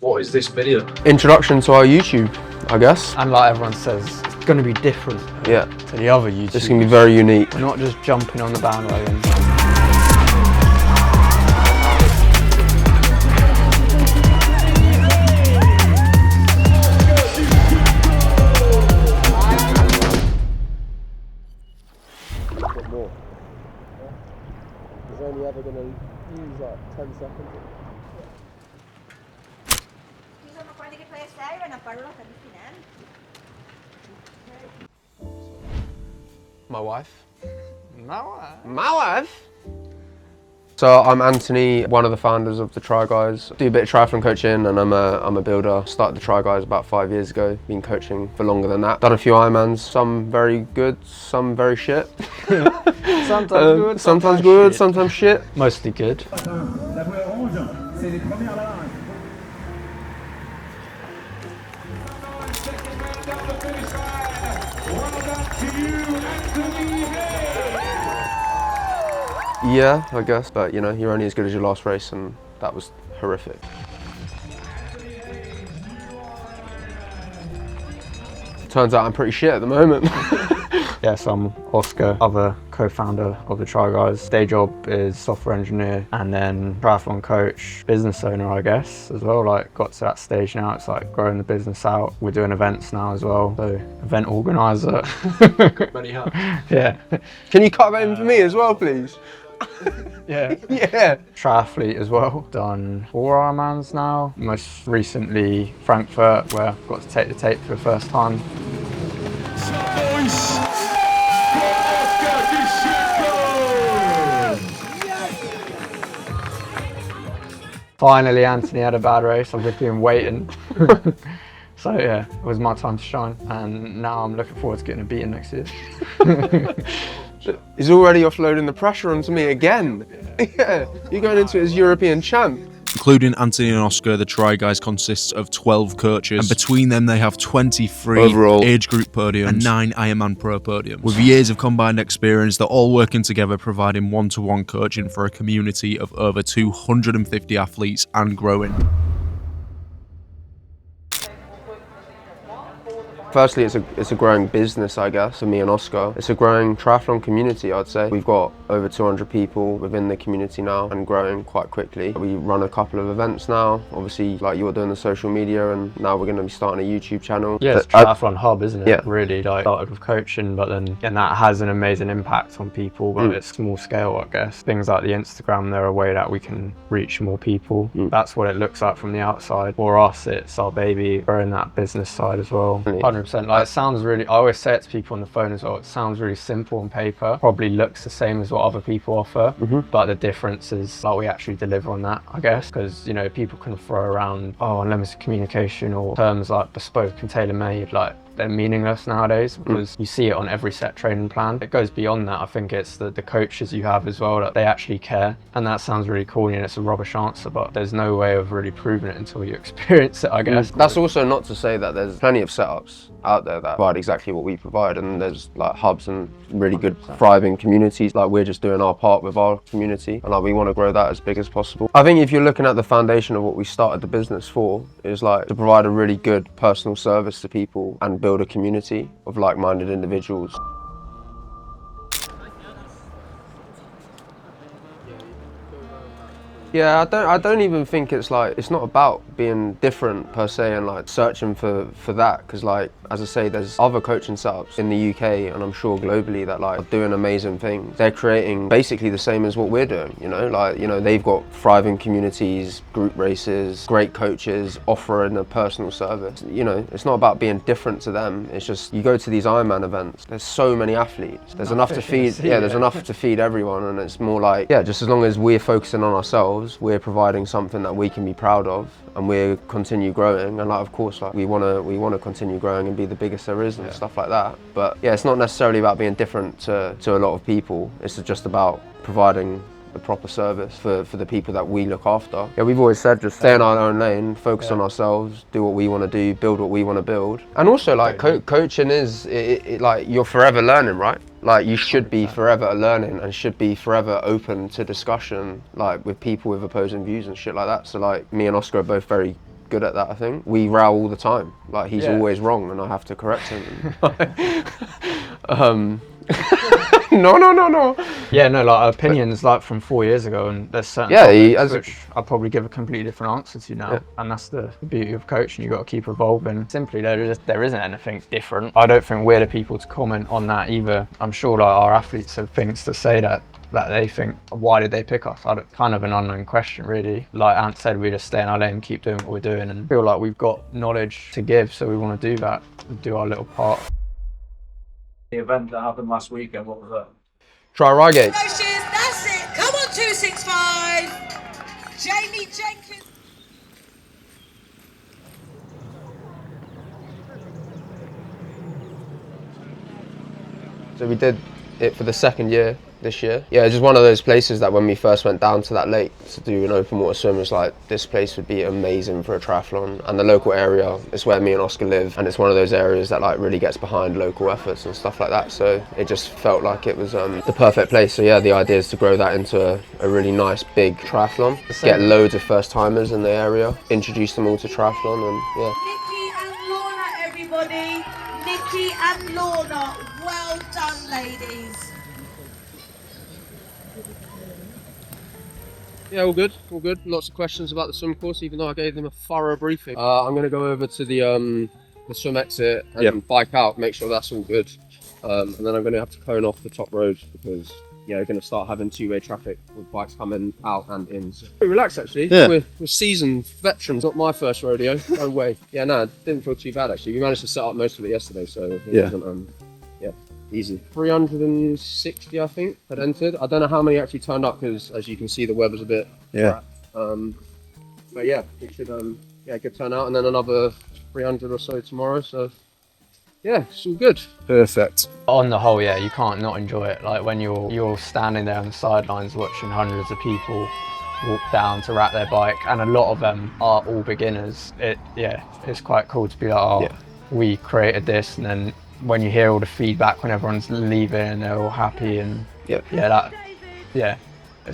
What is this video? Introduction to our YouTube, I guess. And like everyone says, it's going to be different Yeah. to the other YouTubers. It's going to be very unique. We're not just jumping on the bandwagon. More. He's only ever going to use like 10 seconds. My wife. My wife? So I'm Anthony, one of the founders of the Tri Guys. Do a bit of triathlon coaching and I'm a builder. Started the Tri Guys about 5 years ago. Been coaching for longer than that. Done a few Ironmans, some very good, some very shit. Sometimes good, sometimes shit. Mostly good. Yeah, I guess, but you know, you're only as good as your last race and that was horrific. Turns out I'm pretty shit at the moment. Yes, I'm Oscar, other co-founder of the Tri Guys. Day job is software engineer and then triathlon coach, business owner, I guess, as well. Like, got to that stage now, it's like growing the business out. We're doing events now as well, so event organizer. Many hats. Yeah. Can you cut that in for me as well, please? Yeah. Yeah. Triathlete as well. Done 4 Ironmans now. Most recently Frankfurt, where I've got to take the tape for the first time. Finally, Anthony had a bad race. I've been waiting. So yeah, it was my time to shine, and now I'm looking forward to getting a beating next year. He's already offloading the pressure onto me again. Yeah, you're going into it as European champ. Including Anthony and Oscar, the Tri Guys consists of 12 coaches, and between them they have 23 overall age group podiums and 9 Ironman Pro podiums. With years of combined experience, they're all working together, providing one-to-one coaching for a community of over 250 athletes and growing. Firstly, it's a growing business, I guess, for me and Oscar. It's a growing triathlon community, I'd say. We've got over 200 people within the community now and growing quite quickly. We run a couple of events now. Obviously, like you're doing the social media, and now we're going to be starting a YouTube channel. Yeah, it's a triathlon hub, isn't it? Yeah. Really, like, started with coaching, but then, and that has an amazing impact on people, but it's small scale, I guess. Things like the Instagram, they're a way that we can reach more people. That's what it looks like from the outside. For us, it's our baby, growing that business side as well. 100%. Like, it sounds really, I always say it to people on the phone as well, it sounds really simple on paper, probably looks the same as what other people offer, but the difference is like we actually deliver on that, I guess, because you know, people can throw around, oh, unlimited communication or terms like bespoke and tailor-made, like they're meaningless nowadays because you see it on every set training plan. It goes beyond that. I think it's the coaches you have as well, that they actually care, and that sounds really corny and it's a rubbish answer, but there's no way of really proving it until you experience it, I guess. That's also not to say that there's plenty of setups out there that provide exactly what we provide, and there's like hubs and really good thriving communities. Like, we're just doing our part with our community, and like we want to grow that as big as possible. I think if you're looking at the foundation of what we started the business for, is like to provide a really good personal service to people and build a community of like-minded individuals. Yeah, I don't even think it's like, it's not about being different per se and like searching for that, because like, as I say, there's other coaching setups in the UK and I'm sure globally that like are doing amazing things. They're creating basically the same as what we're doing, you know, like, you know, they've got thriving communities, group races, great coaches, offering a personal service. You know, it's not about being different to them, it's just, you go to these Ironman events, there's so many athletes, there's enough to feed, there's enough to feed everyone, and it's more like, yeah, just as long as we're focusing on ourselves, we're providing something that we can be proud of, and we continue growing, and like, of course, like we want to continue growing and be the biggest there is and stuff like that. But yeah, it's not necessarily about being different to a lot of people. It's just about providing the proper service for the people that we look after. Yeah, we've always said just stay in our own lane, focus on ourselves, do what we want to do, build what we want to build. And also like coaching is like you're forever learning, right? Like you should be forever learning and should be forever open to discussion, like with people with opposing views and shit like that. So like me and Oscar are both very good at that, I think. We row all the time. Like, he's Yeah. always wrong and I have to correct him. No. Yeah, no, like opinions like from 4 years ago, and there's certain Yeah, topics which I'll probably give a completely different answer to now. Yeah. And that's the beauty of coaching. You've got to keep evolving. Simply, there isn't anything different. I don't think we're the people to comment on that either. I'm sure like our athletes have things to say that they think, why did they pick us? Kind of an unknown question, really. Like Ant said, we just stay in our lane, keep doing what we're doing, and feel like we've got knowledge to give, so we want to do that, do our little part. The event that happened last weekend, what was that? Tri Reigate. That's it. Come on, 265. Jamie Jenkins. So we did it for the second year this year. Yeah, it's just one of those places that when we first went down to that lake to do an open water swim, it's like, this place would be amazing for a triathlon. And the local area is where me and Oscar live, and it's one of those areas that like really gets behind local efforts and stuff like that. So it just felt like it was the perfect place. So yeah, the idea is to grow that into a really nice big triathlon, get loads of first timers in the area, introduce them all to triathlon, and yeah. Nikki and Lorna, everybody. Nikki and Lorna. Well done, ladies. Yeah, all good. Lots of questions about the swim course, even though I gave them a thorough briefing. I'm going to go over to the swim exit and bike out, make sure that's all good. And then I'm going to have to cone off the top road because, yeah, we're going to start having two-way traffic with bikes coming out and in. So, pretty relaxed, actually. Yeah. We're seasoned veterans, not my first rodeo. No way. Yeah, no, it didn't feel too bad, actually. We managed to set up most of it yesterday, so it wasn't, easy. 360, I think, had entered. I don't know how many actually turned up because, as you can see, the weather's a bit crap. But yeah, it should good turnout, and then another 300 or so tomorrow. So yeah, it's all good. Perfect. On the whole, yeah, you can't not enjoy it. Like when you're standing there on the sidelines watching hundreds of people walk down to wrap their bike, and a lot of them are all beginners. It's quite cool to be like, we created this, and then when you hear all the feedback when everyone's leaving and they're all happy, and it's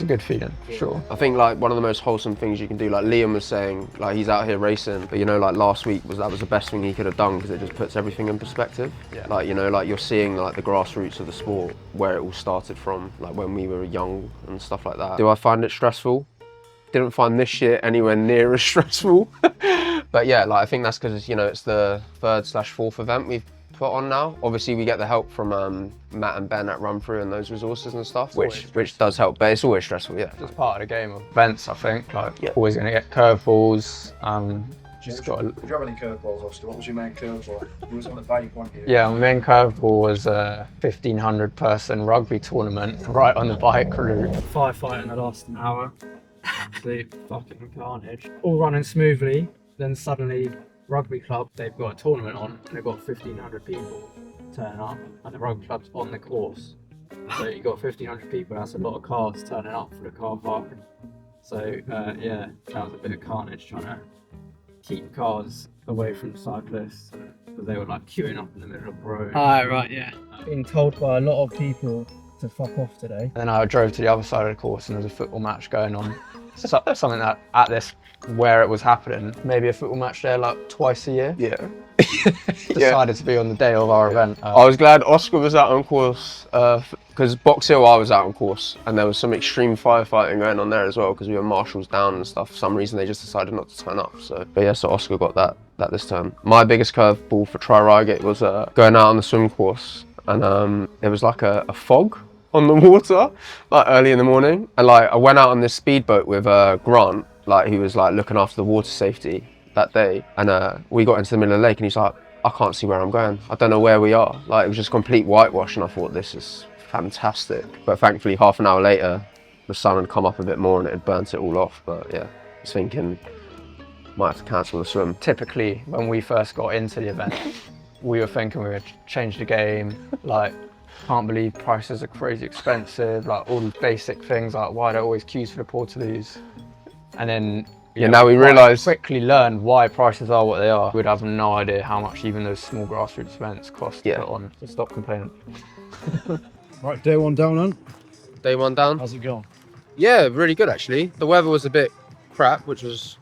a good feeling for sure. I think like one of the most wholesome things you can do, like Liam was saying, like he's out here racing, but you know, like last week was the best thing he could have done because it just puts everything in perspective. Yeah. Like, you know, like you're seeing like the grassroots of the sport, where it all started from, like when we were young and stuff like that. Do I find it stressful? Didn't find this year anywhere near as stressful. But yeah, like I think that's because, you know, it's the 3rd/4th event we've put on now. Obviously we get the help from Matt and Ben at Run Through and those resources and stuff, which does help, but it's always stressful. Yeah, it's part of the game of events, I think. Like always going to get curveballs. Just got. Did you have any curveballs, Oscar? What was your main curveball? You was on the bike, weren't you? Yeah, my main curveball was a 1,500 person rugby tournament right on the bike route. Firefight in the last hour. Absolute fucking carnage. All running smoothly, then suddenly rugby club, they've got a tournament on and they've got 1,500 people turning up, and the rugby club's on the course. So you've got 1,500 people, that's a lot of cars turning up for the car park. So that was a bit of carnage trying to keep cars away from cyclists because they were like queuing up in the middle of the road. Right, yeah. Being told by a lot of people to fuck off today. And then I drove to the other side of the course and there was a football match going on. Something that at this where it was happening, maybe a football match there like twice a year. Yeah. Decided to be on the day of our event. I was glad Oscar was out on course because Box Hill I was out on course, and there was some extreme firefighting going on there as well because we were marshals down and stuff. For some reason they just decided not to turn up. So Oscar got that this time. My biggest curveball for Tri Reigate was going out on the swim course, and there was like a fog on the water like early in the morning, and like I went out on this speedboat with Grant, like he was like looking after the water safety that day, and we got into the middle of the lake and he's like, I can't see where I'm going, I don't know where we are. Like it was just complete whitewash, and I thought this is fantastic, but thankfully half an hour later the sun had come up a bit more and it had burnt it all off. But yeah, I was thinking might have to cancel the swim. Typically when we first got into the event we were thinking we would change the game, like can't believe prices are crazy expensive, like all the basic things like why are there always queues for the Portaloos, and then now we realise quickly learned why prices are what they are. We'd have no idea how much even those small grassroots events cost to put on. So stop complaining. Right, day one down then. Day one down. How's it going? Yeah, really good actually. The weather was a bit crap, which was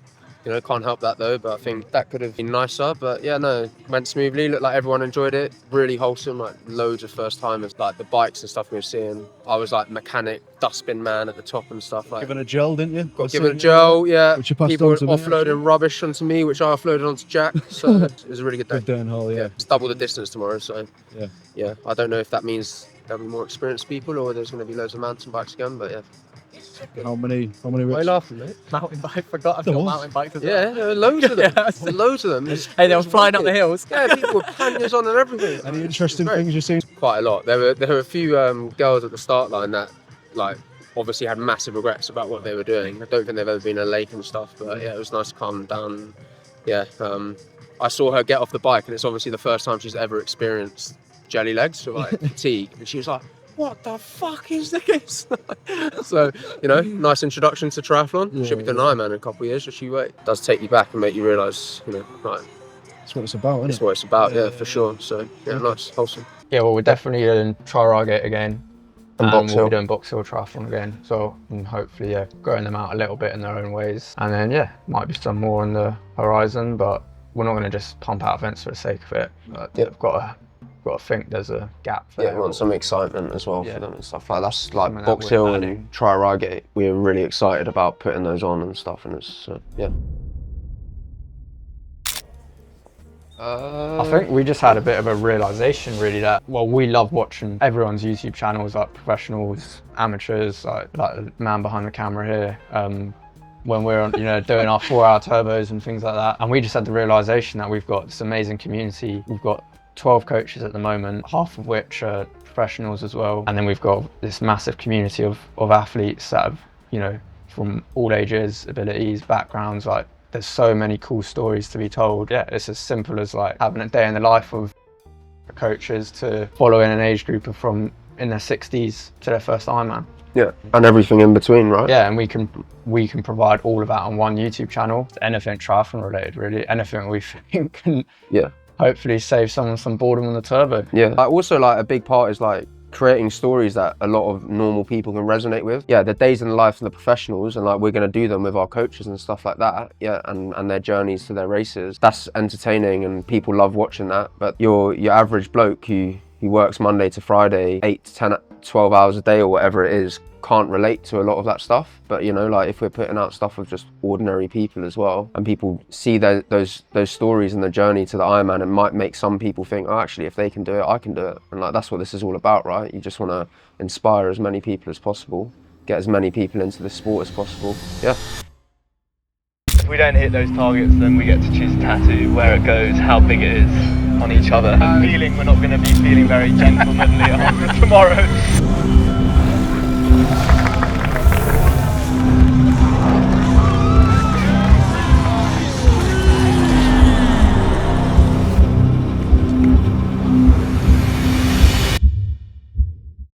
You know, can't help that though, but I think that could have been nicer. But yeah, no, went smoothly. Looked like everyone enjoyed it. Really wholesome, like loads of first timers, like the bikes and stuff we were seeing. I was like mechanic, dustbin man at the top and stuff. Like, Given a gel, didn't you? got given a gel, yeah. Which you passed People on to me, offloading actually. rubbish onto me, which I offloaded onto Jack. So it was a really good day. Good day and haul, yeah. It's double the distance tomorrow, so Yeah. I don't know if that means there'll be more experienced people or there's going to be loads of mountain bikes again, but yeah. How many Why are you reps? laughing, mate? Mountain bike, forgot I've There got was. mountain bikes as well. Yeah, there are loads of them. Yeah. There's loads of them. Hey, they were flying up the hills. Yeah, people with panniers on and everything. Any interesting Great. things you've seen? Quite a lot. There were a few girls at the start line that like obviously had massive regrets about what they were doing. I don't think they've ever been in a lake and stuff, but yeah, it was nice to calm them down. Yeah, I saw her get off the bike and it's obviously the first time she's ever experienced jelly legs or like fatigue, and she was like, what the fuck is this? So, you know, nice introduction to triathlon. Should be doing an Ironman in a couple of years, just you wait. It does take you back and make you realise, you know, right, That's what it's about, isn't it's it? what it's about, yeah, for sure. So, yeah, nice, wholesome. Yeah, well, we're definitely doing Tri Reigate again. And Box we'll Hill. be doing Box Hill Triathlon again. So, and hopefully, yeah, growing them out a little bit in their own ways. And then, yeah, might be some more on the horizon, but we're not going to just pump out events for the sake of it. But I've got to think there's a gap there. Yeah, we want some excitement as well for them and stuff like that. That's like Something that Box we're Hill adding. and Tri Reigate. We were really excited about putting those on and stuff, and it's yeah. I think we just had a bit of a realisation really that, well, we love watching everyone's YouTube channels, like professionals, amateurs, like the man behind the camera here, when we're on, you know, doing our 4-hour turbos and things like that. And we just had the realisation that we've got this amazing community. We've got 12 coaches at the moment, half of which are professionals as well. And then we've got this massive community of athletes that have, you know, from all ages, abilities, backgrounds, like there's so many cool stories to be told. Yeah, it's as simple as like having a day in the life of coaches to following an age group of from in their 60s to their first Ironman. Yeah, and everything in between, right? Yeah, and we can provide all of that on one YouTube channel. Anything triathlon related, really. Anything we think can hopefully save someone some boredom on the turbo. Yeah. Also, like a big part is like creating stories that a lot of normal people can resonate with. Yeah, the days in the life of the professionals, and like we're going to do them with our coaches and stuff like that. Yeah, and their journeys to their races. That's entertaining, and people love watching that. But your average bloke who works Monday to Friday, 8 to 10, 12 hours a day or whatever it is, can't relate to a lot of that stuff. But you know, like if we're putting out stuff with just ordinary people as well, and people see those stories and the journey to the Ironman, it might make some people think, oh, actually, if they can do it, I can do it. And like that's what this is all about, right? You just want to inspire as many people as possible, get as many people into the sport as possible. Yeah. If we don't hit those targets, then we get to choose a tattoo, where it goes, how big it is on each other. I'm feeling we're not going to be feeling very gentlemanly after tomorrow.